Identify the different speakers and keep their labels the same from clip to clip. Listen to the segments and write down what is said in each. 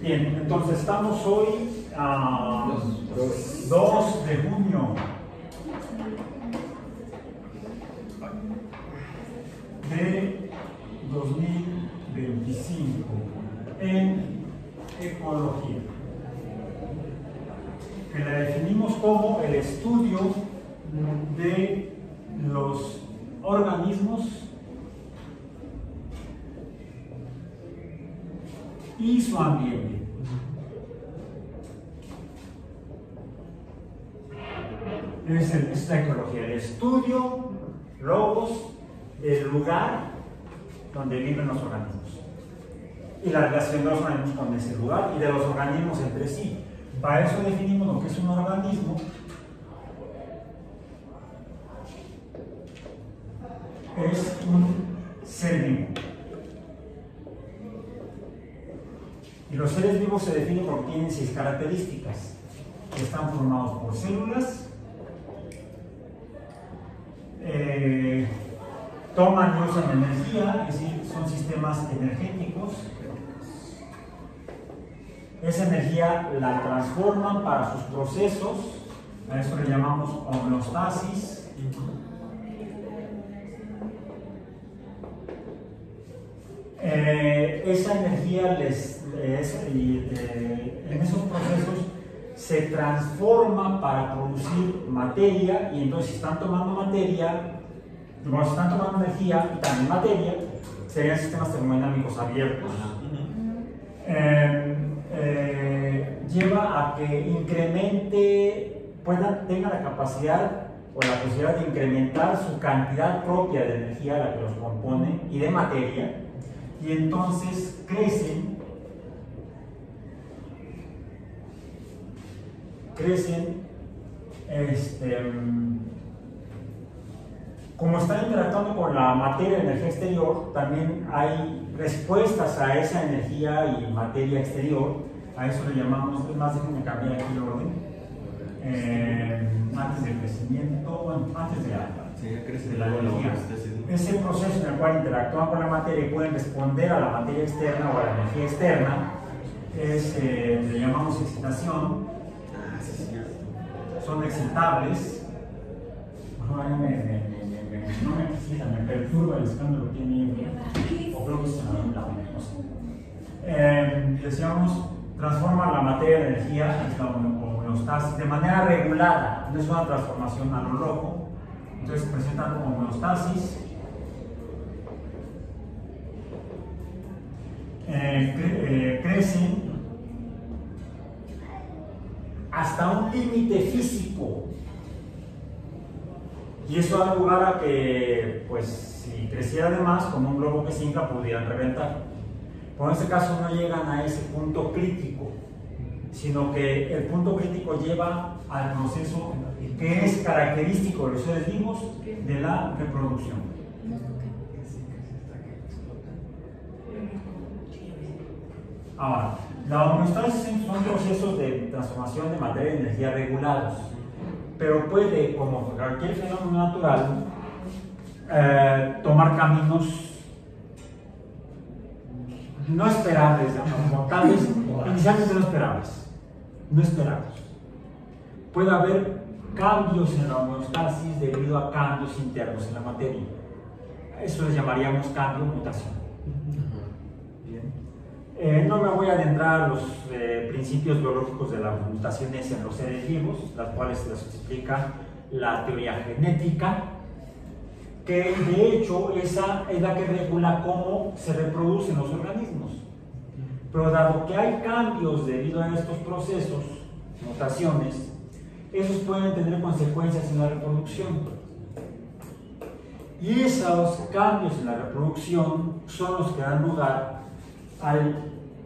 Speaker 1: Bien, entonces estamos hoy a 2 de junio de 2025 en ecología, que la definimos como el estudio de los organismos y su ambiente. Es la ecología, el estudio, logos, del lugar donde viven los organismos y la relación de los organismos con ese lugar y de los organismos entre sí. Para eso definimos lo que es un organismo. Es un ser vivo. Y los seres vivos se definen porque tienen 6 características. Están formados por células, toman y usan energía, es decir, son sistemas energéticos. Esa energía la transforman para sus procesos, a eso le llamamos homeostasis. Esa energía en esos procesos se transforma para producir materia, y entonces si están tomando materia, como si están tomando energía y también materia, serían sistemas termodinámicos abiertos. Lleva a que incremente, tenga la capacidad o la posibilidad de incrementar su cantidad propia de energía, la que los compone, y de materia, y entonces crecen como están interactuando con la materia y energía exterior, también hay respuestas a esa energía y materia exterior. A eso le llamamos, más déjenme cambiar aquí el orden, antes del crecimiento, bueno, antes de la energía. Ese proceso en el cual interactúan con la materia y pueden responder a la materia externa o a la energía externa, le llamamos excitación. Son excitables. No me excitan, me perturba el escándalo que tiene, o creo que es una no sé. Decíamos, transforma la materia en energía, es la homeostasis, de manera regulada, no es una transformación a lo loco. Entonces se presentan como homeostasis. Crecen hasta un límite físico, y eso da lugar a que, pues, si creciera de más, como un globo que se hinca, pudieran reventar. Pero en este caso no llegan a ese punto crítico, sino que el punto crítico lleva al proceso que es característico de los seres vivos de la reproducción. Ahora, la homeostasis son procesos de transformación de materia y energía regulados, pero puede, como cualquier fenómeno natural, tomar caminos no esperables, digamos, tal vez inicialmente no esperables. Puede haber cambios en la homeostasis debido a cambios internos en la materia. Eso les llamaríamos cambio o mutación. No me voy a adentrar a los principios biológicos de las mutaciones en los seres vivos, las cuales las explica la teoría genética, que de hecho esa es la que regula cómo se reproducen los organismos. Pero dado que hay cambios debido a estos procesos, mutaciones, esos pueden tener consecuencias en la reproducción. Y esos cambios en la reproducción son los que dan lugar al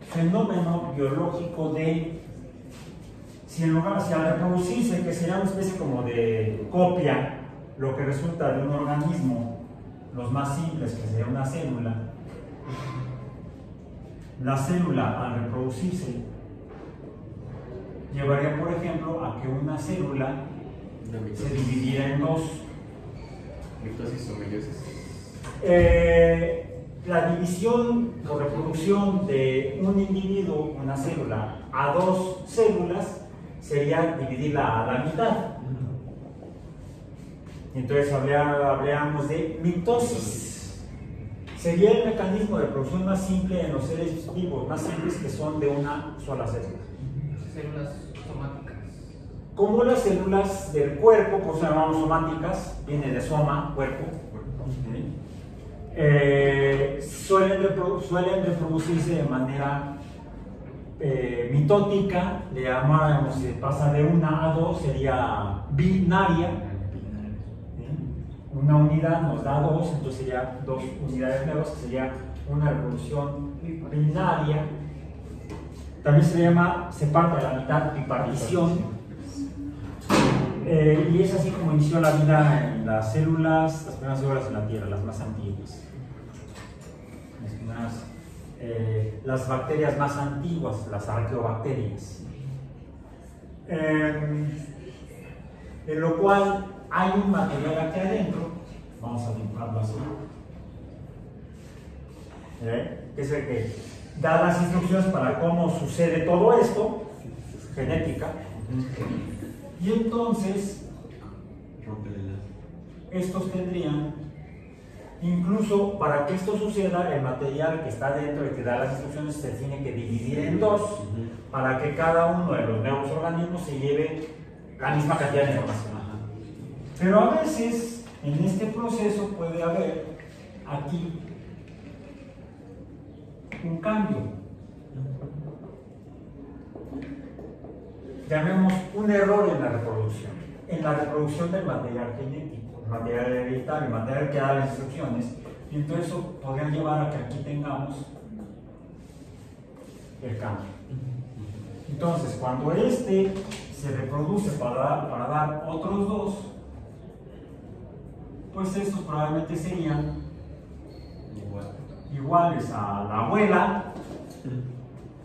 Speaker 1: fenómeno biológico de, si al reproducirse, que sería una especie como de copia, lo que resulta de un organismo, los más simples, que sería una célula, la célula al reproducirse llevaría, por ejemplo, a que una célula se dividiera en dos.
Speaker 2: ¿Mitosis o meiosis?
Speaker 1: la división o reproducción de un individuo, una célula, a dos células sería dividirla a la mitad. Entonces hablábamos de mitosis. Sería el mecanismo de reproducción más simple en los seres vivos, más simples, que son de una sola célula.
Speaker 2: Células somáticas.
Speaker 1: Como las células del cuerpo, por eso llamamos somáticas, viene de soma, cuerpo. Suelen reproducirse de manera mitótica, le llamamos, si pasa de una a dos, sería binaria. Una unidad nos da dos, entonces sería dos unidades nuevas, que sería una reproducción binaria. También se le llama, se parte a la mitad, bipartición. Y es así como inició la vida en las células, las primeras células en la Tierra, las más antiguas. Las bacterias más antiguas, las arqueobacterias. En lo cual hay un material aquí adentro, vamos a dibujarlo así, que es el que da las instrucciones para cómo sucede todo esto, genética. Y entonces, estos tendrían, incluso para que esto suceda, el material que está dentro, el que da las instrucciones, se tiene que dividir en dos, para que cada uno de los nuevos organismos se lleve la misma cantidad de información. Pero a veces, en este proceso puede haber aquí un cambio. Llamemos un error en la reproducción del material genético, el material hereditario, el material que da las instrucciones, y entonces eso podría llevar a que aquí tengamos el cambio. Entonces, cuando este se reproduce para dar otros dos, pues estos probablemente serían iguales a la abuela,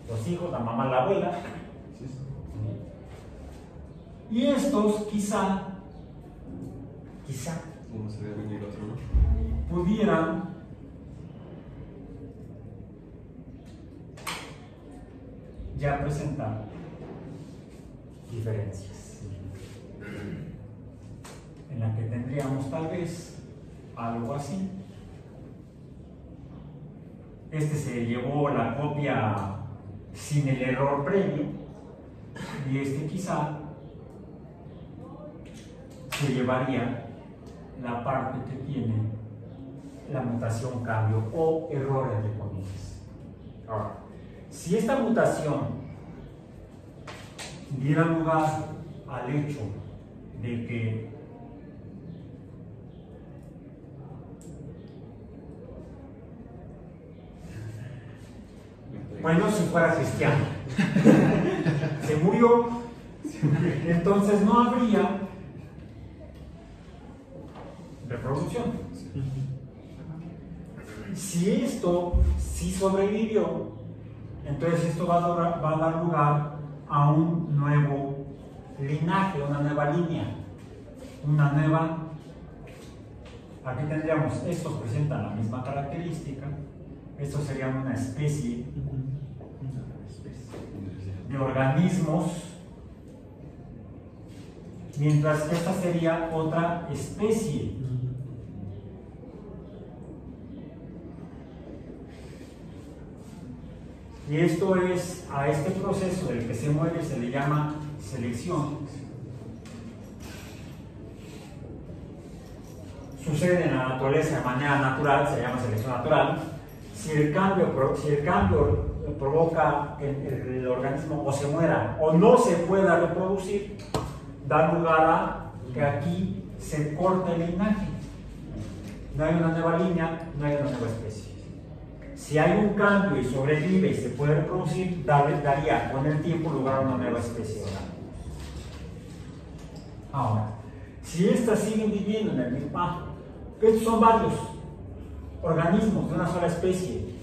Speaker 1: los hijos, la mamá, la abuela. Y estos quizá pudieran ya presentar diferencias, en la que tendríamos tal vez algo así. Este se llevó la copia sin el error previo, y este quizá se llevaría la parte que tiene la mutación, cambio o error, entre comillas. Ahora, si esta mutación diera lugar al hecho de que bueno, si fuera cristiano, se murió, entonces no habría reproducción. Si esto sí sobrevivió, entonces esto va a dar lugar a un nuevo linaje, una nueva línea, una nueva. Aquí tendríamos, estos presentan la misma característica, estos serían una especie de organismos, mientras que esta sería otra especie. Y esto es, a este proceso del que se mueve se le llama selección. Sucede en la naturaleza de manera natural, se llama selección natural. Si el cambio provoca que el organismo o se muera o no se pueda reproducir, da lugar a que aquí se corte el linaje. No hay una nueva línea, no hay una nueva especie. Si hay un cambio y sobrevive y se puede reproducir, daría con el tiempo lugar a una nueva especie. Ahora, si estas siguen viviendo en el mismo, estos son varios organismos de una sola especie.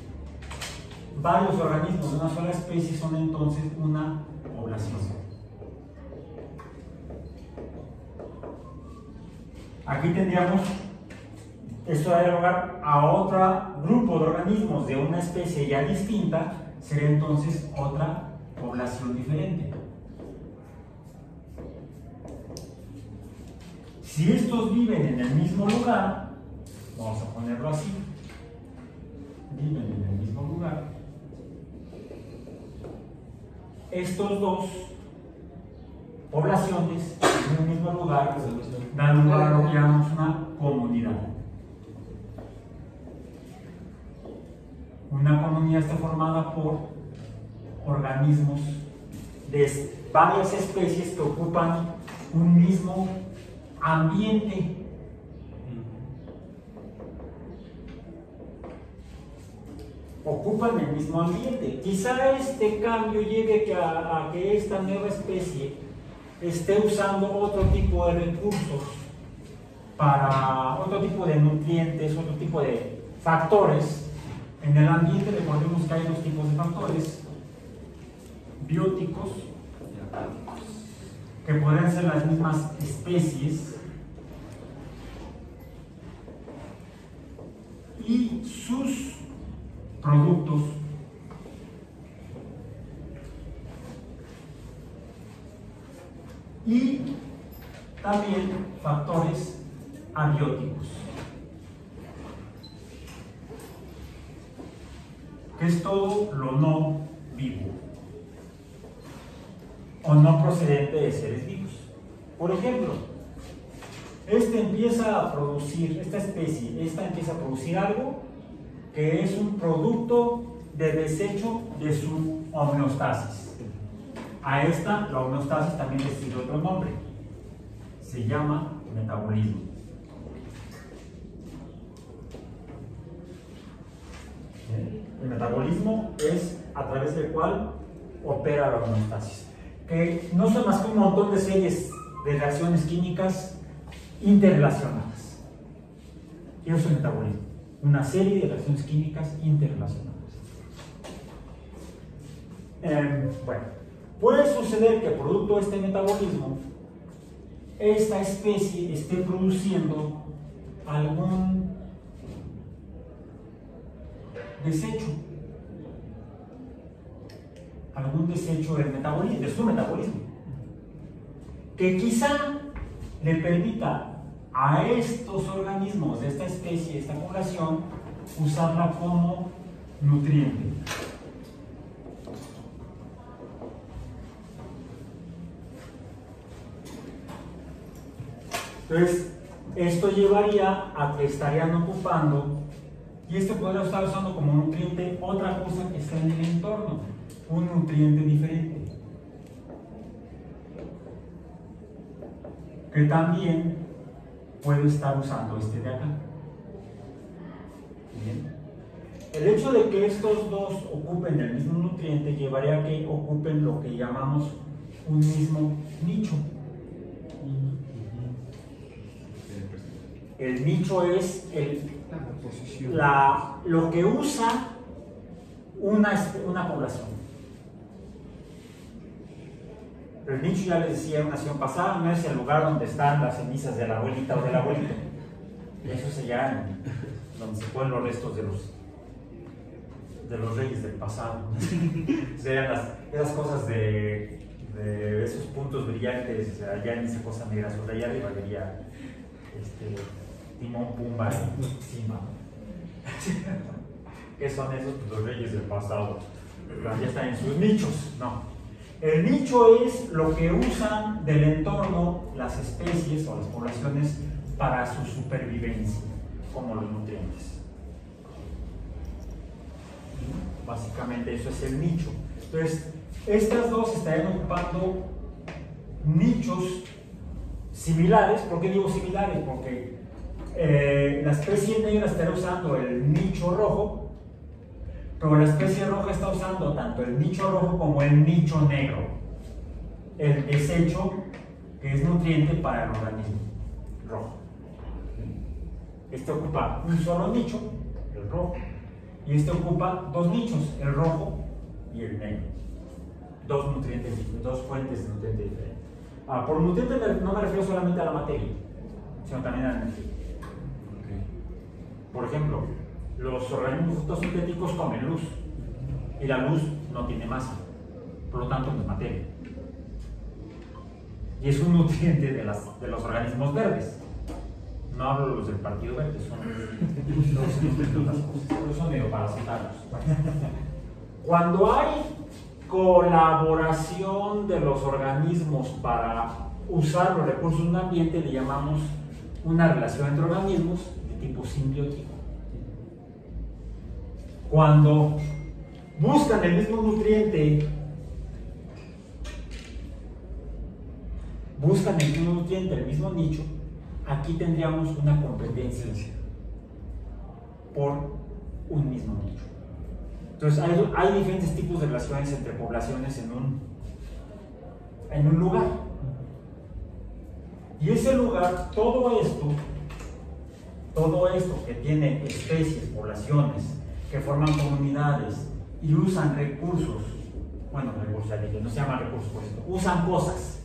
Speaker 1: Varios organismos de una sola especie son entonces una población. Aquí tendríamos esto daría lugar a otro grupo de organismos de una especie ya distinta, sería entonces otra población diferente. Si estos viven en el mismo lugar, vamos a ponerlo así, viven en el mismo lugar, estos dos poblaciones en un mismo lugar dan lugar a lo que llamamos una comunidad. Una comunidad está formada por organismos de varias especies que ocupan un mismo ambiente. Ocupan el mismo ambiente. Quizá este cambio lleve a que esta nueva especie esté usando otro tipo de recursos para otro tipo de nutrientes, otro tipo de factores. En el ambiente recordemos que hay dos tipos de factores bióticos, que podrían ser las mismas especies, y sus productos y también factores abióticos, que es todo lo no vivo o no procedente de seres vivos. Por ejemplo, esta empieza a producir algo que es un producto de desecho de su homeostasis. A esta, la homeostasis, también le sigue otro nombre. Se llama metabolismo. El metabolismo es a través del cual opera la homeostasis, que no son más que un montón de series de reacciones químicas interrelacionadas. Y eso es el metabolismo, una serie de reacciones químicas interrelacionadas. Bueno, puede suceder que producto de este metabolismo esta especie esté produciendo algún desecho del metabolismo, de su metabolismo, que quizá le permita a estos organismos de esta especie, de esta población, usarla como nutriente. Entonces, esto llevaría a que estarían ocupando, y esto podría estar usando como nutriente otra cosa que está en el entorno, un nutriente diferente, que también puede estar usando este de acá. Bien. El hecho de que estos dos ocupen el mismo nutriente llevaría a que ocupen lo que llamamos un mismo nicho. El nicho es lo que usa una población. El nicho, ya les decía en una sesión pasada, no es el lugar donde están las cenizas de la abuelita o del abuelito. Eso sería donde se ponen los restos de los reyes del pasado. Serían esas cosas de esos puntos brillantes allá en esa cosa negra. Sobre allá arriba vería Timón, Pumba y Simba. ¿Qué son esos? Pues los reyes del pasado. Pero ya están en sus nichos. No. El nicho es lo que usan del entorno las especies o las poblaciones para su supervivencia, como los nutrientes. Básicamente eso es el nicho. Entonces, estas dos estarían ocupando nichos similares. ¿Por qué digo similares? Porque la especie negra estaría usando el nicho rojo, pero la especie roja está usando tanto el nicho rojo como el nicho negro, el desecho que es nutriente para el organismo rojo. Este ocupa un solo nicho, el rojo, y este ocupa dos nichos, el rojo y el negro. Dos nutrientes, dos fuentes de nutrientes diferentes. Por nutriente no me refiero solamente a la materia, sino también a la energía. Por ejemplo, los organismos fotosintéticos comen luz y la luz no tiene masa, por lo tanto no es materia. Y es un nutriente de los organismos verdes. No hablo de los del Partido Verde, son medio parasitarios. Cuando hay colaboración de los organismos para usar los recursos de un ambiente, le llamamos una relación entre organismos de tipo simbiótico. Cuando buscan el mismo nutriente, el mismo nicho, aquí tendríamos una competencia por un mismo nicho. Entonces hay diferentes tipos de relaciones entre poblaciones en un lugar. Y ese lugar, todo esto que tiene especies, poblaciones, que forman comunidades y usan recursos, no se llaman recursos por esto, usan cosas,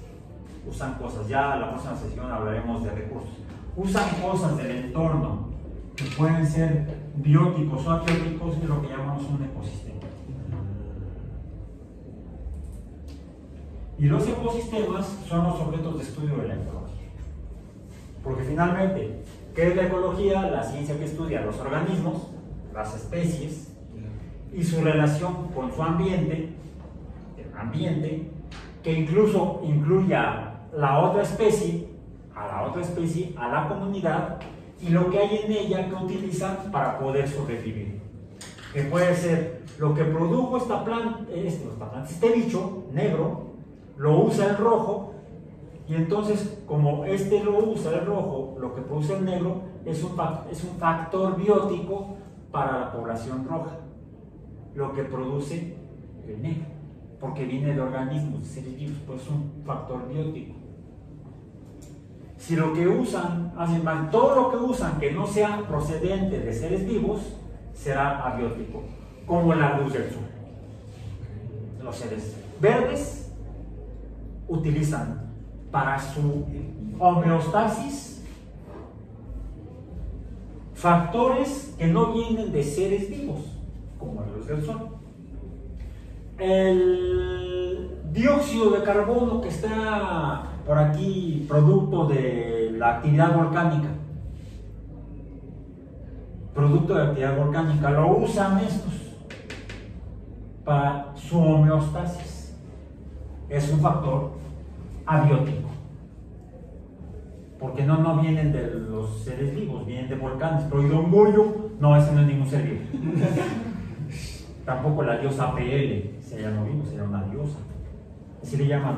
Speaker 1: ya la próxima sesión hablaremos de recursos, usan cosas del entorno que pueden ser bióticos o abióticos, es lo que llamamos un ecosistema. Y los ecosistemas son los objetos de estudio de la ecología. Porque finalmente, ¿qué es la ecología? La ciencia que estudia los organismos, las especies, y su relación con su ambiente, el ambiente, que incluso incluye a la otra especie, a la comunidad, y lo que hay en ella que utilizan para poder sobrevivir. Que puede ser lo que produjo esta planta, este bicho negro, lo usa el rojo, y entonces, como este lo usa el rojo, lo que produce el negro es un factor biótico para la población roja, lo que produce el negro, porque viene de organismos, de seres vivos, pues es un factor biótico. Si lo que usan, todo lo que usan que no sea procedente de seres vivos, será abiótico, como la luz del sol. Los seres verdes utilizan para su homeostasis factores que no vienen de seres vivos, como la luz del sol. El dióxido de carbono que está por aquí, producto de la actividad volcánica, lo usan estos para su homeostasis. Es un factor abiótico, porque no vienen de los seres vivos, vienen de volcanes. Pero Hidrombullo, no, ese no es ningún ser vivo. Tampoco la diosa PL, se llama vivo, será una diosa. Así le llaman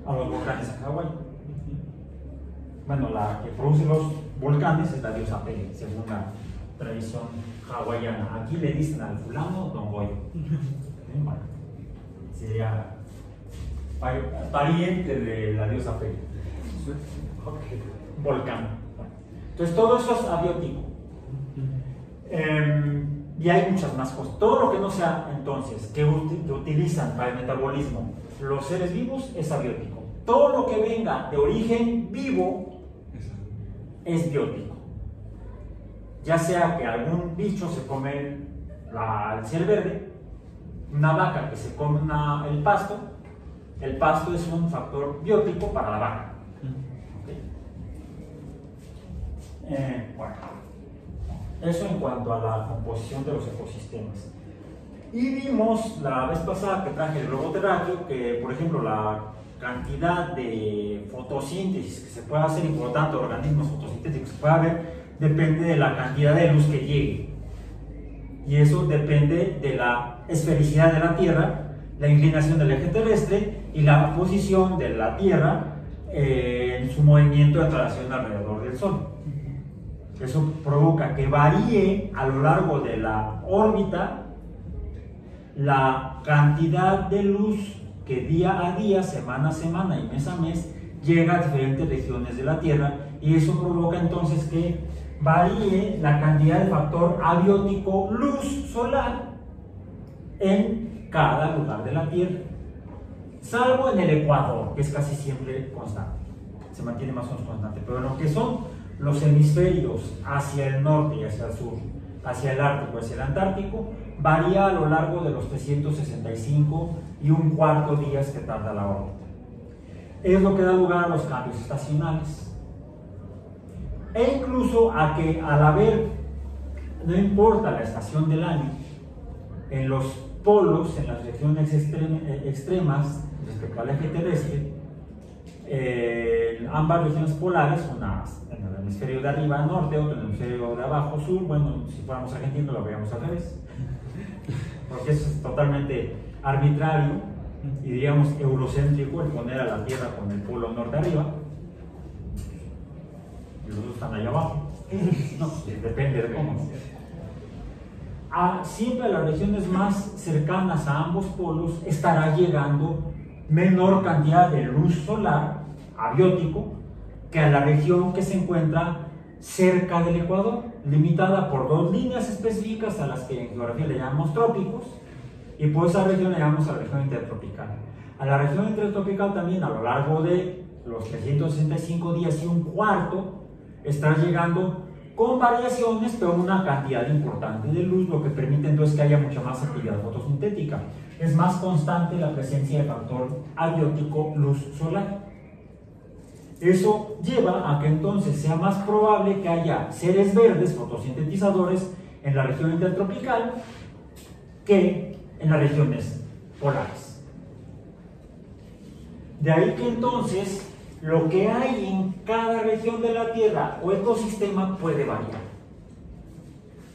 Speaker 1: a los volcanes en Hawái. Bueno, la que produce los volcanes es la diosa PL, según la tradición hawaiana. Aquí le dicen al fulano Don Goyo. Bueno, sería pariente de la diosa PL. Volcán. Entonces todo eso es abiótico. Y hay muchas más cosas. Todo lo que no sea entonces que utilizan para el metabolismo los seres vivos es abiótico. Todo lo que venga de origen vivo es biótico. Ya sea que algún bicho se come el ser verde, una vaca que se come el pasto es un factor biótico para la vaca. Bueno, eso en cuanto a la composición de los ecosistemas. Y vimos la vez pasada que traje el globo terráqueo que, por ejemplo, la cantidad de fotosíntesis que se puede hacer y por lo tanto organismos fotosintéticos que se puede haber depende de la cantidad de luz que llegue. Y eso depende de la esfericidad de la Tierra, la inclinación del eje terrestre y la posición de la Tierra en su movimiento de traslación alrededor del Sol. Eso provoca que varíe a lo largo de la órbita la cantidad de luz que día a día, semana a semana y mes a mes llega a diferentes regiones de la Tierra, y eso provoca entonces que varíe la cantidad de factor abiótico luz solar en cada lugar de la Tierra, salvo en el Ecuador, que es casi siempre constante, se mantiene más o menos constante, pero en lo que son los hemisferios hacia el norte y hacia el sur, hacia el Ártico y hacia el Antártico, varía a lo largo de los 365,25 días que tarda la órbita. Es lo que da lugar a los cambios estacionales. E incluso a que al haber, no importa la estación del año, en los polos, en las regiones extremas respecto al eje terrestre, ambas regiones polares, una en el hemisferio de arriba norte, otra en el hemisferio de abajo sur. Bueno, si fuéramos argentinos lo veríamos al revés, porque eso es totalmente arbitrario y diríamos eurocéntrico el poner a la Tierra con el polo norte arriba y los otros están allá abajo. No, depende de cómo. Siempre a las regiones más cercanas a ambos polos estará llegando menor cantidad de luz solar abiótico que a la región que se encuentra cerca del ecuador, limitada por dos líneas específicas a las que en geografía le llamamos trópicos, y por esa región le llamamos a la región intertropical. A la región intertropical también a lo largo de los 365 días y un cuarto está llegando con variaciones, pero una cantidad importante de luz, lo que permite entonces que haya mucha más actividad fotosintética. Es más constante la presencia del factor abiótico luz solar. Eso lleva a que entonces sea más probable que haya seres verdes fotosintetizadores en la región intertropical que en las regiones polares. De ahí que entonces lo que hay en cada región de la Tierra o ecosistema puede variar.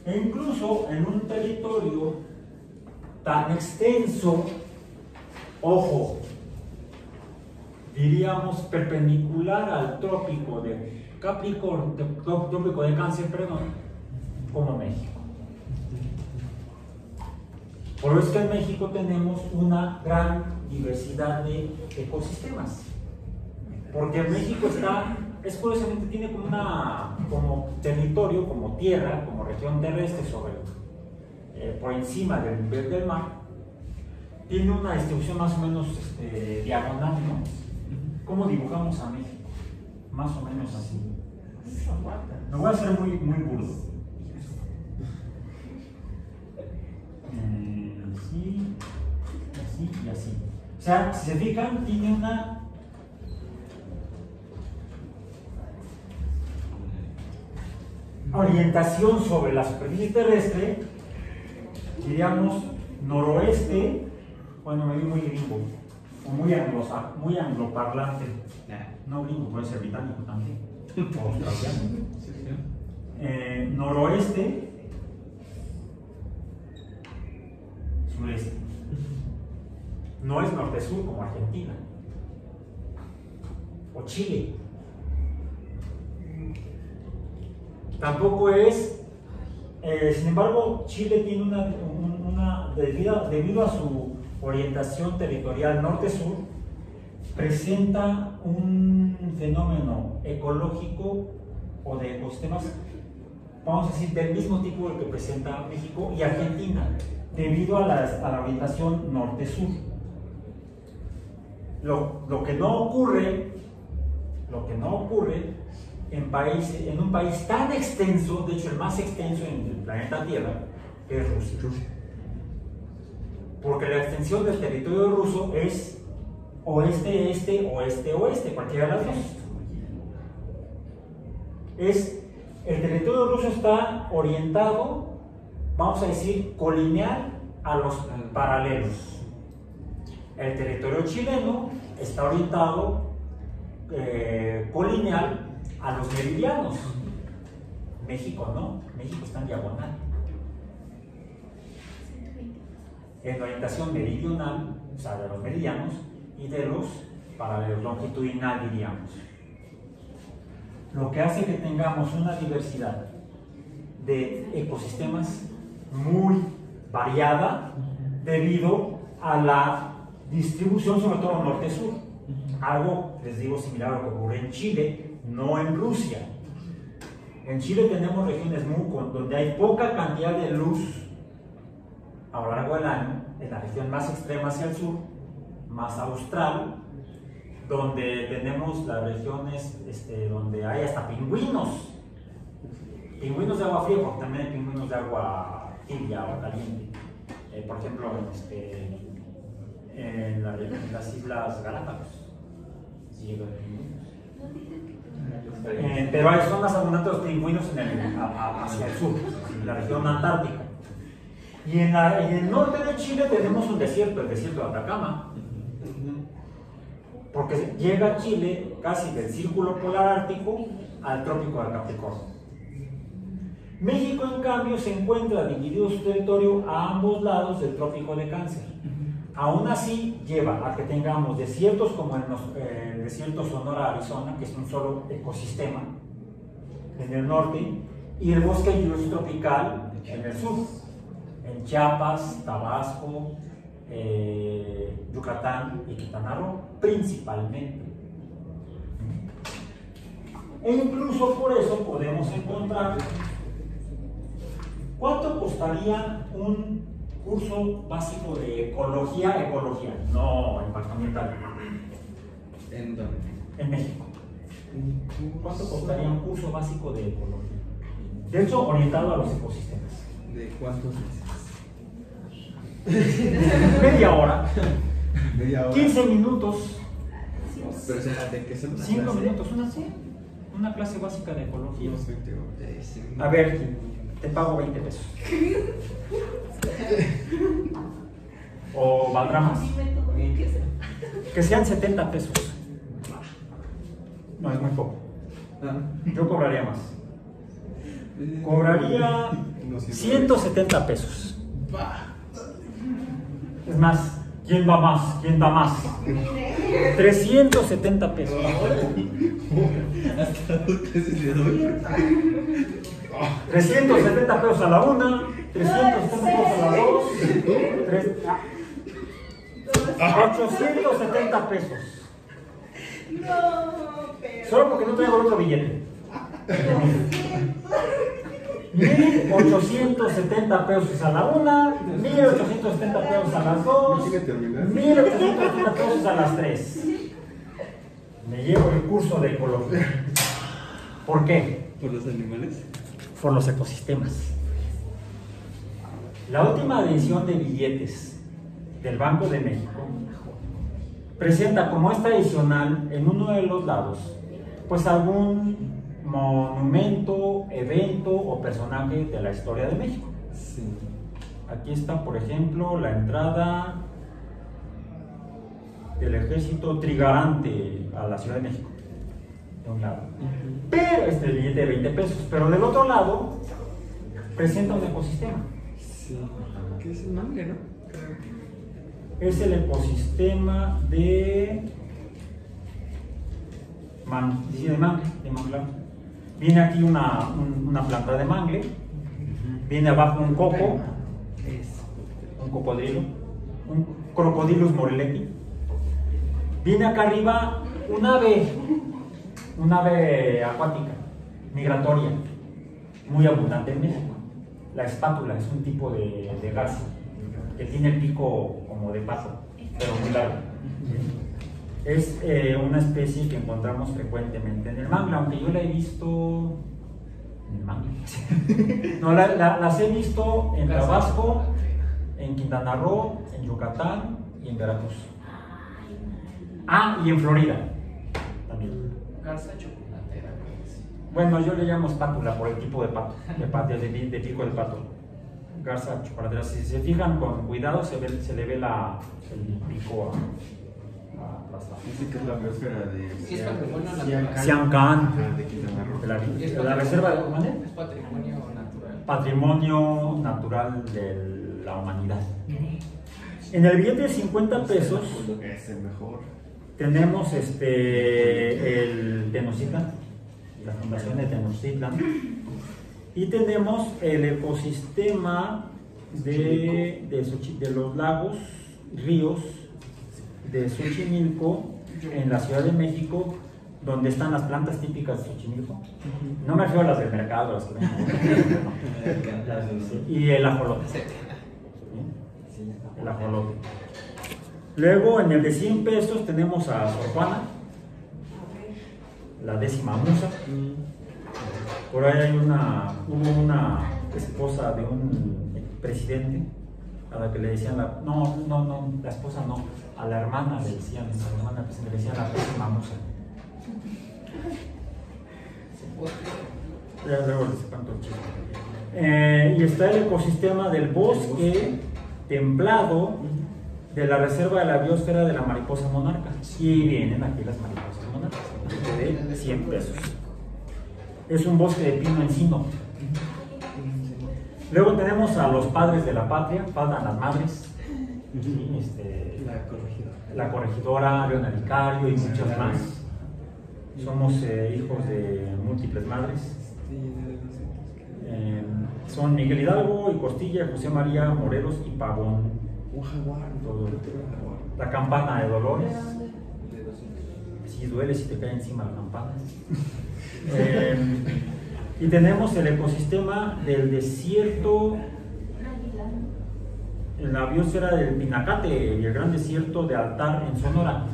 Speaker 1: E incluso en un territorio tan extenso, ojo, diríamos perpendicular al trópico de Capricornio, trópico de Cáncer, perdón, como México. Por eso es que en México tenemos una gran diversidad de ecosistemas. Porque México curiosamente tiene como territorio, como tierra, como región terrestre por encima del nivel del mar, tiene una distribución más o menos diagonal, ¿no? ¿Cómo dibujamos a México? Más o menos así. Me voy a hacer muy burdo. Así, así y así. O sea, si se fijan, tiene una orientación sobre la superficie terrestre, diríamos noroeste. Bueno, me vi muy gringo, o muy angloparlante. No gringo, puede ser británico también, o australiano. Noroeste, sureste. No es norte-sur como Argentina o Chile. Tampoco es, sin embargo, Chile tiene debido a su orientación territorial norte-sur, presenta un fenómeno ecológico o de ecosistemas, vamos a decir, del mismo tipo del que presenta México y Argentina, debido a la orientación norte-sur. Lo que no ocurre en un país tan extenso, de hecho el más extenso en el planeta Tierra, que es Rusia. Porque la extensión del territorio ruso es oeste-este, oeste-oeste, cualquiera de las dos. El territorio ruso está orientado, vamos a decir, colineal a los paralelos. El territorio chileno está orientado colineal a los meridianos. México no, México está en diagonal. En orientación meridional, o sea, de los meridianos y de los paralelos, longitudinal diríamos. Lo que hace que tengamos una diversidad de ecosistemas muy variada debido a la distribución, sobre todo norte-sur. Algo, les digo, similar a lo que ocurre en Chile, no en Rusia. En Chile tenemos regiones donde hay poca cantidad de luz a lo largo del año, en la región más extrema hacia el sur, más austral, donde tenemos las regiones donde hay hasta pingüinos Pingüinos de agua fría, porque también hay pingüinos de agua tibia o caliente. Por ejemplo, en las Islas Galápagos. Sí, llega de pingüinos. Pero son más abundantes los pingüinos hacia el sur, en la región antártica. Y en el norte de Chile tenemos un desierto, el desierto de Atacama. Porque llega a Chile casi del círculo polar ártico al trópico de Capricornio. México, en cambio, se encuentra dividido su territorio a ambos lados del trópico de Cáncer. Aún así, lleva a que tengamos desiertos como el desierto Sonora, Arizona, que es un solo ecosistema en el norte, y el bosque lluvioso tropical en el sur, en Chiapas, Tabasco, Yucatán y Quintana Roo, principalmente. E incluso por eso podemos encontrar cuánto costaría un curso básico de ecología, no impacto ambiental.
Speaker 3: ¿En dónde?
Speaker 1: En México. ¿Cuánto costaría un curso básico de ecología? De hecho, orientado a los ecosistemas.
Speaker 3: ¿De cuántos meses?
Speaker 1: Media hora.
Speaker 3: Media hora.
Speaker 1: 15 minutos.
Speaker 3: Pero, o sea, ¿de qué son?
Speaker 1: 5 minutos, una clase básica de ecología. A
Speaker 3: A
Speaker 1: ver, te pago 20 pesos. ¿O valdrá más? Que sean 70 pesos. No, es muy poco. Yo cobraría más. Cobraría 170 pesos. Es más, ¿quién va más? ¿Quién da más? 370 pesos.
Speaker 3: Hasta 2 pesos le doy.
Speaker 1: 370 pesos a la una, 370 pesos a la dos, 870 pesos. Solo porque no traigo el otro billete. 1,870 pesos a la una, 1,870 pesos a las dos, 1,870 pesos a las tres. Me llevo el curso de ecología. ¿Por qué?
Speaker 3: ¿Por los animales?
Speaker 1: Por los ecosistemas. La última edición de billetes del Banco de México presenta como esta adicional en uno de los lados pues algún monumento, evento o personaje de la historia de México.
Speaker 3: Sí.
Speaker 1: Aquí está, por ejemplo, la entrada del ejército trigarante a la Ciudad de México, de un lado. Pero este billete de 20 pesos, pero del otro lado presenta un ecosistema.
Speaker 3: Sí. ¿Qué es el mangle, no?
Speaker 1: Es el ecosistema de mangle. Viene aquí una planta de mangle, viene abajo un coco, un cocodrilo, un Crocodylus moreleti. Viene acá arriba un ave acuática, migratoria, muy abundante en México. La espátula es un tipo de garza que tiene el pico como de pato, pero muy largo. Es una especie que encontramos frecuentemente en el mangle, aunque yo la he visto en el mangle. No, las he visto en Tabasco, en Quintana Roo, en Yucatán y en Veracruz. Ah, y en Florida también.
Speaker 2: Garza chocolatera.
Speaker 1: Bueno, yo le llamo espátula por el tipo de pato, de pico de pato. Garza chocolatera. Si se fijan con cuidado, se le ve el pico aplastado.
Speaker 3: Dice que es la biosfera de
Speaker 2: Sí, es patrimonio natural.
Speaker 1: Siancán,
Speaker 3: de Quintana Roo.
Speaker 1: de
Speaker 2: Y es
Speaker 1: la reserva de ¿cómo?
Speaker 2: Es patrimonio natural.
Speaker 1: Patrimonio natural de la humanidad. En el billete de 50 pesos
Speaker 3: Es el mejor.
Speaker 1: tenemos el Tenochtitlan, la fundación de Tenochtitlan, y tenemos el ecosistema de los lagos, ríos de Xochimilco en la Ciudad de México, donde están las plantas típicas de Xochimilco. No me refiero a las del mercado, las que venden. Y el ajolote. El ajolote. Luego en el de 100 pesos tenemos a Sor Juana, la 10ª musa, Por ahí hubo una esposa de un presidente a la que le decían la esposa no, a la hermana le decían, le decían la próxima musa. Ya luego les cuento el chiste. Y está el ecosistema del bosque templado de la reserva de la biosfera de la mariposa monarca. Y vienen aquí las mariposas monarcas, de 100 pesos. Es un bosque de pino encino. Luego tenemos a los padres de la patria, faltan las madres, la corregidora, Leona Vicario y muchas más. Somos hijos de múltiples madres. Son Miguel Hidalgo y Costilla, José María Morelos y Pavón.
Speaker 3: Un jaguar,
Speaker 1: todo. La campana de Dolores. Si duele si te cae encima la campana. Y tenemos el ecosistema del desierto, en la biosfera del Pinacate y el gran desierto de Altar en Sonora.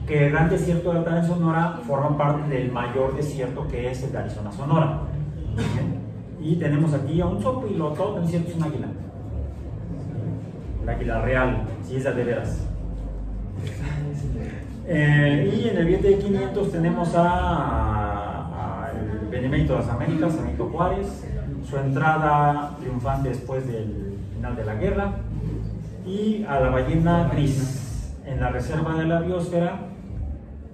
Speaker 1: Que el gran desierto de Altar en Sonora forma parte del mayor desierto que es el de Arizona, Sonora. Y tenemos aquí a un zopiloto, también es un águila. El águila real, si es de veras. Y en el billete de 500 tenemos el Benemérito de las Américas, Benito Juárez, su entrada triunfante después del final de la guerra, y a la ballena gris en la reserva de la biosfera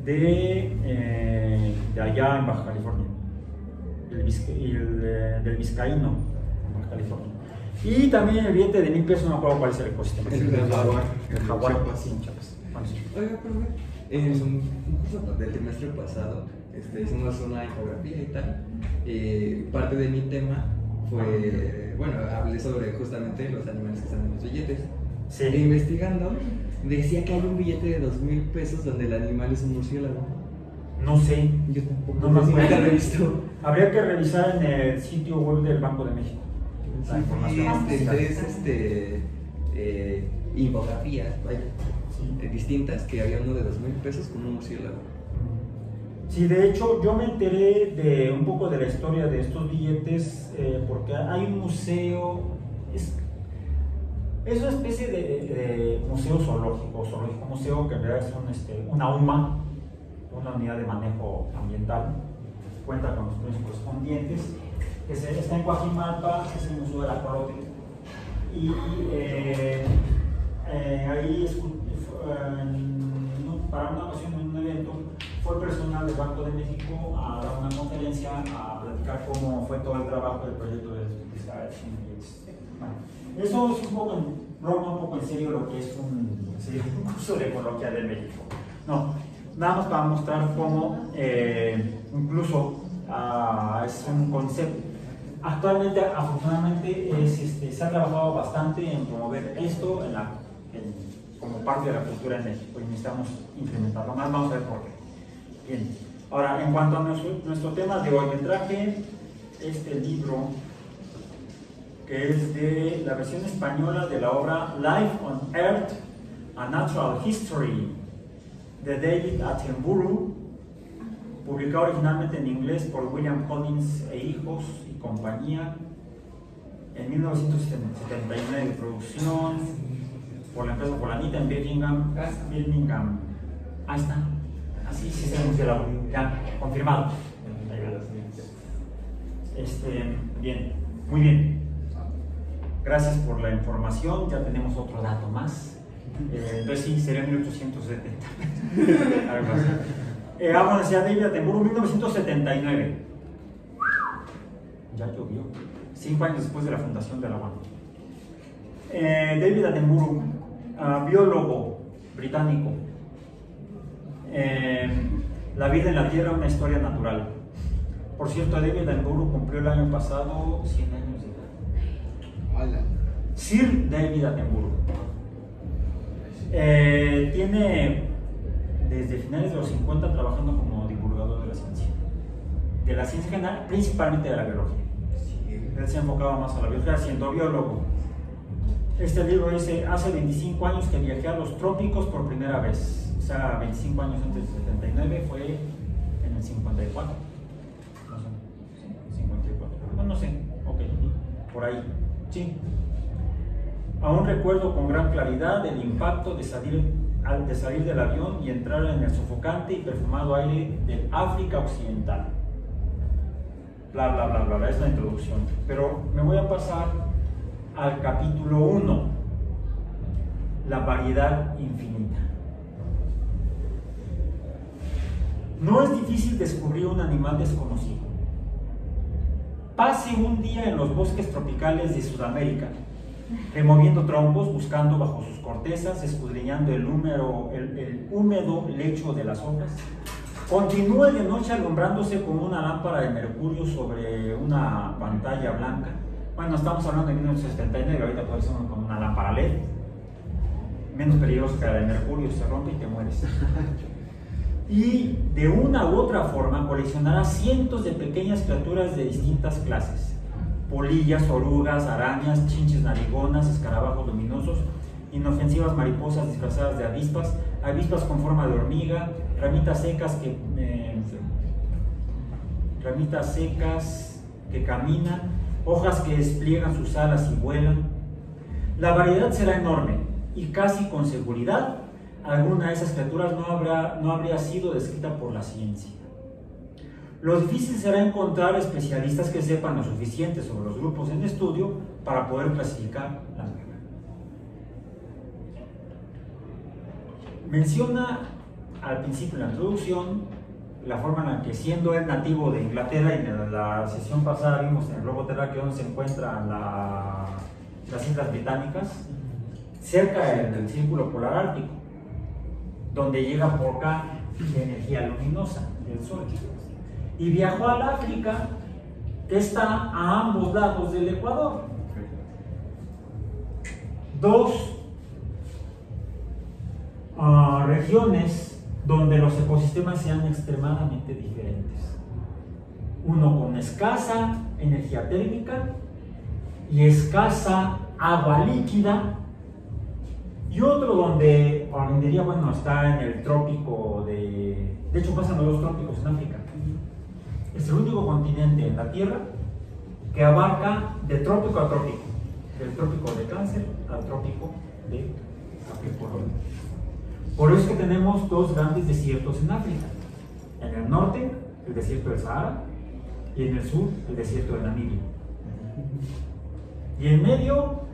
Speaker 1: de allá en Baja California, del Vizcaíno, en Baja California. Y también el billete de 1000 pesos, no me acuerdo cuál es el ecosistema.
Speaker 3: El jaguar.
Speaker 1: El jaguar, sí, Chiapas.
Speaker 3: Oiga, profe, en un curso del trimestre pasado hicimos una infografía y tal. Parte de mi tema fue, bueno, hablé sobre justamente los animales que están en los billetes.
Speaker 1: Sí.
Speaker 3: E investigando, decía que hay un billete de 2000 pesos donde el animal es un murciélago.
Speaker 1: No sé.
Speaker 3: Yo tampoco.
Speaker 1: No me acuerdo.
Speaker 3: Nunca lo he visto.
Speaker 1: Habría que revisar en el sitio web del Banco de México la información.
Speaker 3: Infografías, vaya, distintas, que había uno de 2000 pesos con un murciélago.
Speaker 1: Sí, de hecho yo me enteré de un poco de la historia de estos billetes porque hay un museo, es una especie de museo zoológico museo que en realidad es una UMA, una unidad de manejo ambiental, cuenta con los premios correspondientes, que está en Coajimalpa, es el Museo del Ajolote. Y ahí para una ocasión en un evento fue personal del Banco de México a dar una conferencia a platicar cómo fue todo el trabajo del proyecto de bueno, eso es un poco en broma, un poco en serio lo que es un curso de ecología de México. No, nada más para mostrar cómo incluso es un concepto. Actualmente, afortunadamente, se ha trabajado bastante en promover esto como parte de la cultura en México y necesitamos implementarlo más. Vamos a ver por qué. Bien, ahora en cuanto a nuestro tema de hoy, me traje este libro que es de la versión española de la obra Life on Earth, A Natural History de David Attenborough, publicado originalmente en inglés por William Collins e Hijos y compañía en 1979, producción por la empresa Polanita en Birmingham. Ahí está, así se anuncia la ya, confirmado. Bien, muy bien. Gracias por la información, ya tenemos otro dato más. Entonces sí, sería 1870. Algo así. Vamos hacia David Attenborough, 1979. Ya llovió. 5 años después de la fundación de la UNAM. David Attenborough, biólogo británico. La vida en la Tierra, una historia natural. Por cierto, David Attenborough cumplió el año pasado 100 años de edad.
Speaker 3: Hola.
Speaker 1: Sir David Attenborough. Tiene desde finales de los 50 trabajando como divulgador de la ciencia general, principalmente de la biología. Él se enfocaba más a la biología, siendo biólogo. Este libro dice: hace 25 años que viajé a los trópicos por primera vez. O sea, 25 años antes del 79, fue en el 54. No sé, 54. conocen, ok, por ahí, sí. Aún recuerdo con gran claridad el impacto de salir del avión y entrar en el sofocante y perfumado aire del África Occidental. Bla, bla, bla, bla, bla, es la introducción. Pero me voy a pasar al capítulo 1, la variedad infinita. No es difícil descubrir un animal desconocido. Pase un día en los bosques tropicales de Sudamérica, removiendo troncos, buscando bajo sus cortezas, escudriñando el húmedo lecho de las hojas. Continúe de noche alumbrándose con una lámpara de mercurio sobre una pantalla blanca. Bueno, estamos hablando de 1979, ahorita puede ser con una lámpara LED. Menos peligroso que la de mercurio, se rompe y te mueres. Y de una u otra forma coleccionará cientos de pequeñas criaturas de distintas clases: polillas, orugas, arañas, chinches narigonas, escarabajos luminosos, inofensivas mariposas disfrazadas de avispas, avispas con forma de hormiga, ramitas secas que caminan, hojas que despliegan sus alas y vuelan. La variedad será enorme y casi con seguridad alguna de esas criaturas no habría sido descrita por la ciencia. Lo difícil será encontrar especialistas que sepan lo suficiente sobre los grupos en estudio para poder clasificar la misma. Menciona al principio de la introducción la forma en la que, siendo él nativo de Inglaterra, y en la sesión pasada vimos en el globo terráqueo donde se encuentran las Islas Británicas, cerca del círculo polar ártico, donde llega poca energía luminosa del sol. Y viajó al África, que está a ambos lados del Ecuador. Dos regiones donde los ecosistemas sean extremadamente diferentes. Uno con escasa energía térmica y escasa agua líquida, y otro donde diría, bueno, está en el trópico de hecho pasan los dos trópicos en África. Es el único continente en la Tierra que abarca de trópico a trópico, del trópico de Cáncer al trópico de Capricornio. Por eso es que tenemos dos grandes desiertos en África. En el norte, el desierto del Sahara, y en el sur, el desierto de Namibia. Y en medio,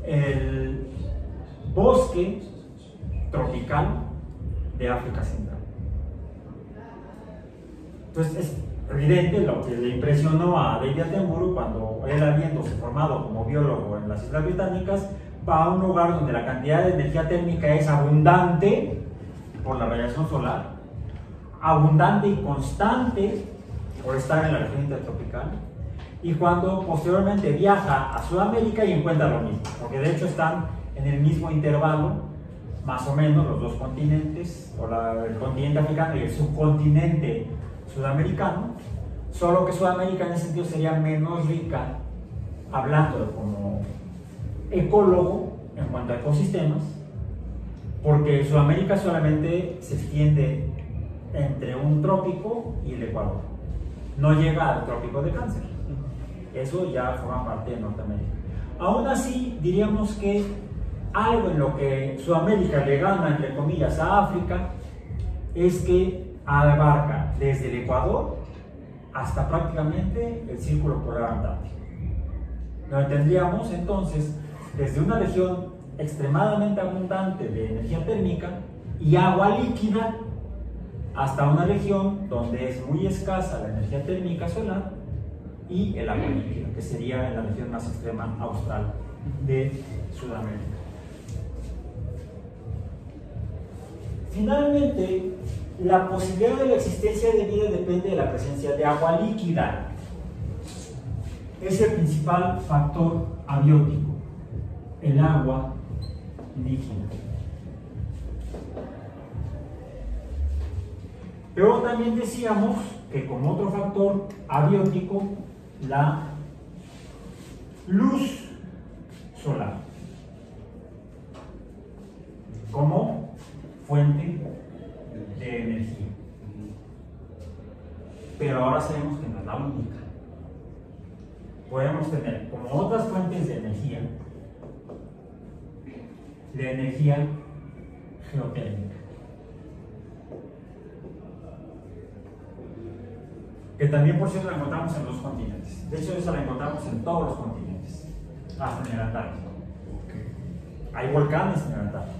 Speaker 1: el bosque tropical de África Central. Entonces es evidente lo que le impresionó a David Attenborough cuando él, habiéndose formado como biólogo en las Islas Británicas, va a un lugar donde la cantidad de energía térmica es abundante por la radiación solar, abundante y constante por estar en la región intertropical, y cuando posteriormente viaja a Sudamérica y encuentra lo mismo, porque de hecho están en el mismo intervalo, más o menos, los dos continentes, el continente africano y el subcontinente sudamericano, solo que Sudamérica en ese sentido sería menos rica, hablando como ecólogo en cuanto a ecosistemas, porque Sudamérica solamente se extiende entre un trópico y el Ecuador, no llega al trópico de Cáncer, eso ya forma parte de Norteamérica. Aún así, diríamos que algo en lo que Sudamérica le gana, entre comillas, a África, es que abarca desde el Ecuador hasta prácticamente el círculo polar antártico, donde tendríamos entonces desde una región extremadamente abundante de energía térmica y agua líquida hasta una región donde es muy escasa la energía térmica solar y el agua líquida, que sería en la región más extrema austral de Sudamérica. Finalmente, la posibilidad de la existencia de vida depende de la presencia de agua líquida. Es el principal factor abiótico, el agua líquida. Pero también decíamos que como otro factor abiótico, la luz solar como fuente de energía. Pero ahora sabemos que no es la única. podemos tener como otras fuentes de energía la energía geotérmica, que también por cierto la encontramos en los continentes. De hecho, esa la encontramos en todos los continentes, hasta en el Antártico. Hay volcanes en el Antártico,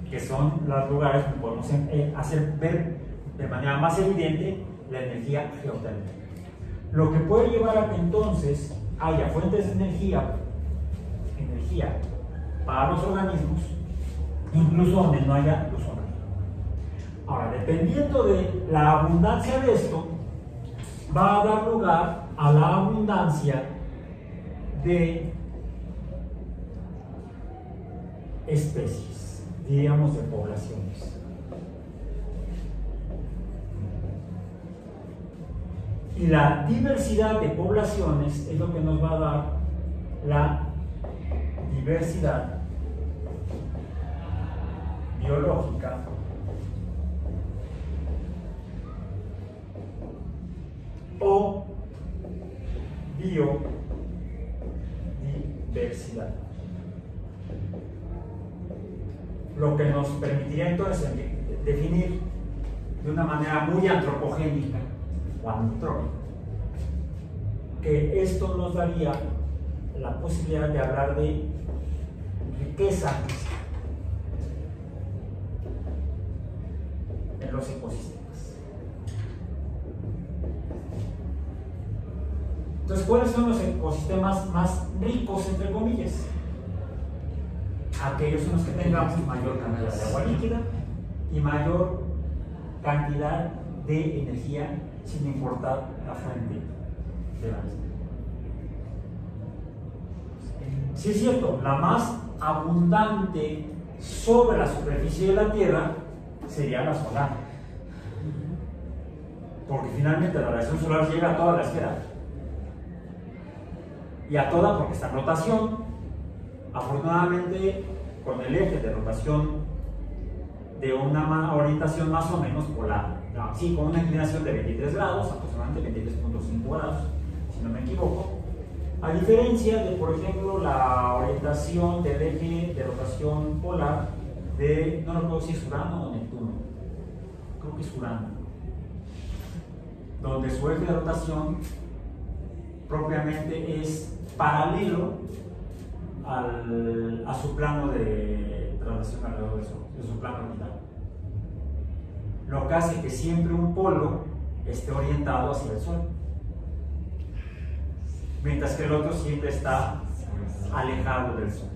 Speaker 1: que son los lugares donde podemos hacer ver de manera más evidente la energía geotérmica. Lo que puede llevar a que entonces haya fuentes de energía para los organismos, incluso donde no haya luz solar. Ahora, dependiendo de la abundancia de esto, va a dar lugar a la abundancia de especies, diríamos de poblaciones. Y la diversidad de poblaciones es lo que nos va a dar la diversidad biológica o biodiversidad. Lo que nos permitiría entonces definir de una manera muy antropogénica o antrópica, que esto nos daría la posibilidad de hablar de riqueza en los ecosistemas. Entonces, ¿cuáles son los ecosistemas más ricos, entre comillas? Aquellos en los que tengamos mayor cantidad de agua líquida y mayor cantidad de energía, sin importar la fuente de la misma. Sí es cierto, la más abundante sobre la superficie de la Tierra sería la solar, porque finalmente la radiación solar llega a toda la esfera, y a toda porque está en rotación, afortunadamente con el eje de rotación de una orientación más o menos polar, sí, con una inclinación de 23 grados, aproximadamente 23.5 grados, si no me equivoco, a diferencia de, por ejemplo, la orientación del eje de rotación polar de, no recuerdo si es Urano o Neptuno, creo que es Urano, donde su eje de rotación propiamente es paralelo a su plano de traslación alrededor de su plano orbital, lo que hace que siempre un polo esté orientado hacia el Sol, mientras que el otro siempre está alejado del Sol.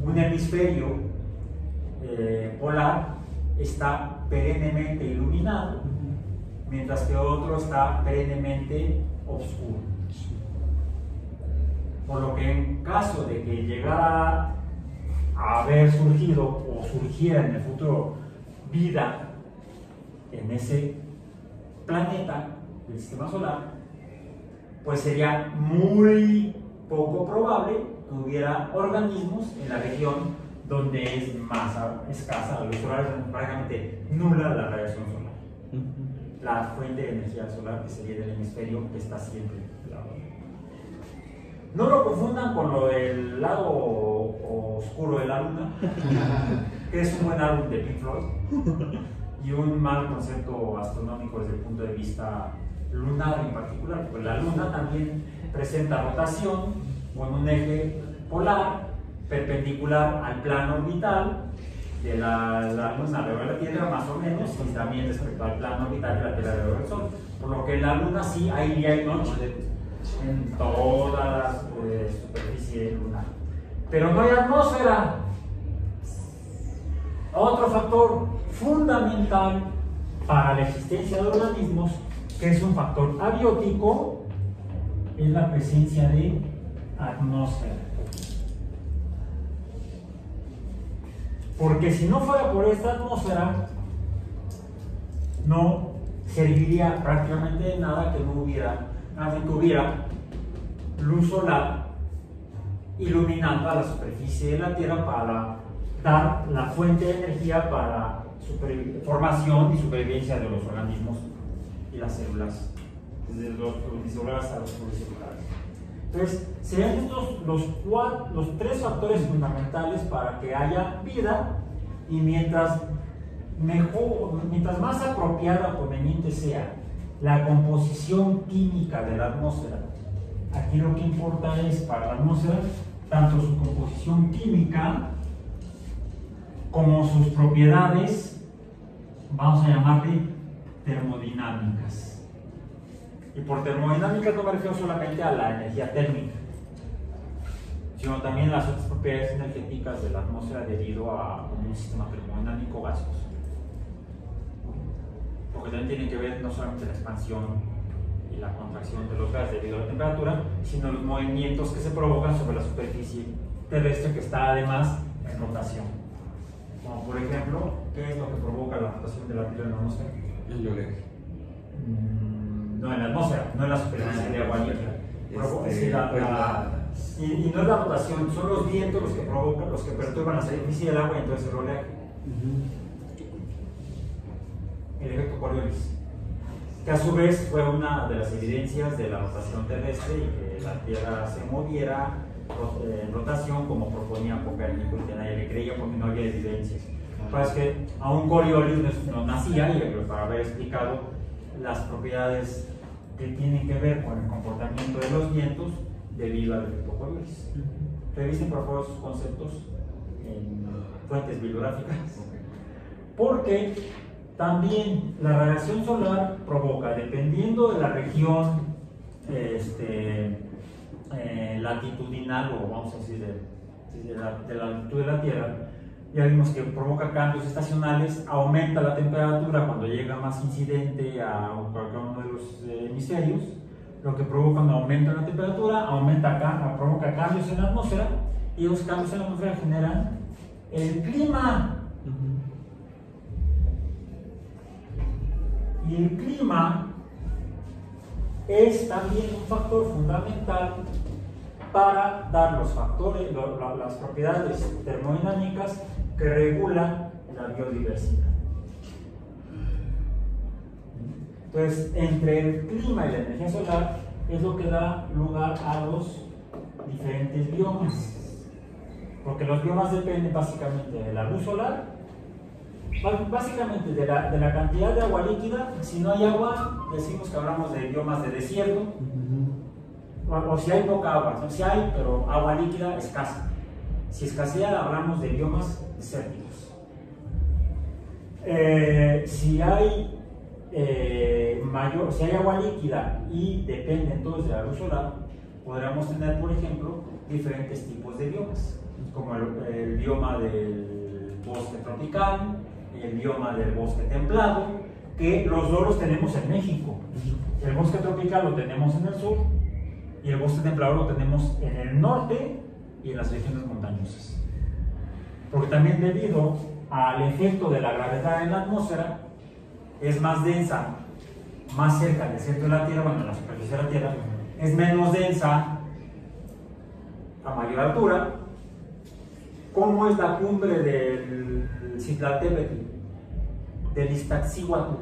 Speaker 1: Un hemisferio polar está perennemente iluminado, mientras que otro está perennemente oscuro. Por lo que en caso de que llegara a haber surgido o surgiera en el futuro vida en ese planeta del sistema solar, pues sería muy poco probable que hubiera organismos en la región donde es más escasa la luz solar, es prácticamente nula la radiación solar. La fuente de energía solar que sería del hemisferio que está siempre al lado. No lo confundan con lo del lado oscuro de la luna, que es un buen álbum de Pink Floyd y un mal concepto astronómico desde el punto de vista lunar en particular, pues la luna también presenta rotación con un eje polar perpendicular al plano orbital de la luna alrededor de la Tierra, más o menos, y también respecto al plano orbital de la Tierra alrededor del Sol, por lo que en la luna sí hay día y noche en toda la superficie lunar, pero no hay atmósfera. Otro factor fundamental para la existencia de organismos, que es un factor abiótico, es la presencia de atmósfera. Porque si no fuera por esta atmósfera, no serviría prácticamente de nada que no hubiera, que hubiera luz solar iluminando a la superficie de la Tierra para dar la fuente de energía para formación y supervivencia de los organismos y las células, desde los pluricelulares a los pluricelulares. Entonces, serían estos los tres factores fundamentales para que haya vida, y mientras más apropiada o conveniente sea la composición química de la atmósfera, aquí lo que importa es para la atmósfera tanto su composición química como sus propiedades, vamos a llamarle termodinámicas. Y por termodinámica no me refiero solamente a la energía térmica, sino también las otras propiedades energéticas de la atmósfera debido a un sistema termodinámico gaseoso. Porque también tiene que ver no solamente la expansión y la contracción de los gases debido a la temperatura, sino los movimientos que se provocan sobre la superficie terrestre, que está además en rotación. Como por ejemplo, ¿qué es lo que provoca la rotación de la Tierra en la atmósfera?
Speaker 3: El oleaje.
Speaker 1: No, en la atmósfera, no en la superficie de agua líquida. Y no es la rotación, son los vientos los que provocan, los que perturban la superficie del agua, y entonces el oleaje. El efecto Coriolis, que a su vez fue una de las evidencias de la rotación terrestre y que la Tierra se moviera en rotación como proponía Copérnico, y que nadie le creía porque no había evidencias. Pues que aún Coriolis no nacía, y para haber explicado las propiedades que tienen que ver con el comportamiento de los vientos debido al efecto Coriolis. Revisen por favor sus conceptos en fuentes bibliográficas, porque también la radiación solar provoca, dependiendo de la región latitudinal, o vamos a decir de la altitud de la Tierra, ya vimos que provoca cambios estacionales, aumenta la temperatura cuando llega más incidente a cada uno de los hemisferios, lo que provoca un aumento en la temperatura, provoca cambios en la atmósfera, y los cambios en la atmósfera generan el clima. Y el clima es también un factor fundamental para dar las propiedades termodinámicas que regulan la biodiversidad. Entonces, entre el clima y la energía solar es lo que da lugar a los diferentes biomas, porque los biomas dependen básicamente de la luz solar, básicamente de la cantidad de agua líquida. Si no hay agua, decimos que hablamos de biomas de desierto, o si hay poca agua, ¿no? Si hay, pero agua líquida escasa. Si escasea, hablamos de biomas desérticos. Si hay agua líquida y depende entonces de la luz solar, podríamos tener, por ejemplo, diferentes tipos de biomas, como el bioma del bosque tropical, el bioma del bosque templado, que los dos los tenemos en México. El bosque tropical lo tenemos en el sur, y el bosque templado lo tenemos en el norte y en las regiones montañosas. Porque también, debido al efecto de la gravedad en la atmósfera, es más densa, más cerca del centro de la Tierra, bueno, en la superficie de la Tierra, es menos densa a mayor altura. ¿Cómo es la cumbre del Citlaltépetl, del Iztaccíhuatl,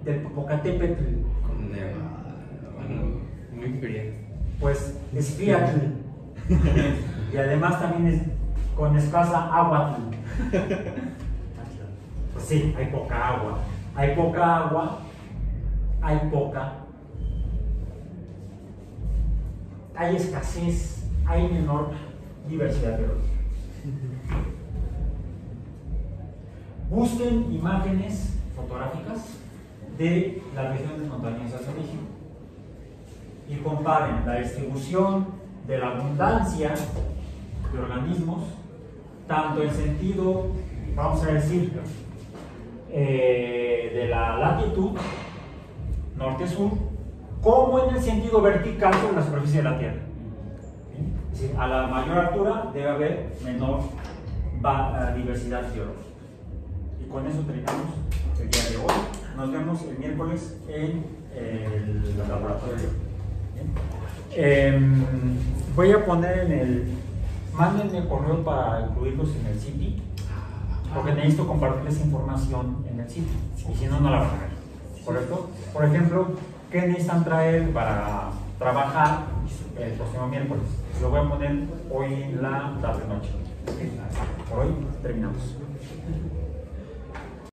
Speaker 1: del Popocatépetl?
Speaker 3: Muy fría.
Speaker 1: Pues es friatl, y además también es con escasa agua. Pues sí, hay poca agua, hay escasez, hay menor diversidad biológica. Busquen imágenes fotográficas de las regiones montañosas de México y comparen la distribución de la abundancia de organismos, tanto en sentido, vamos a decir, de la latitud norte-sur, como en el sentido vertical sobre la superficie de la Tierra. Es decir, a la mayor altura debe haber menor diversidad biológica. Y con eso terminamos el día de hoy. Nos vemos el miércoles en el laboratorio. Voy a poner mándenme correo para incluirlos en el sitio, porque necesito compartirles información en el sitio, y si no, no la van a ver. ¿Correcto? Por ejemplo, ¿qué necesitan traer para trabajar el próximo miércoles. Lo voy a poner hoy en la tarde-noche. Por hoy terminamos.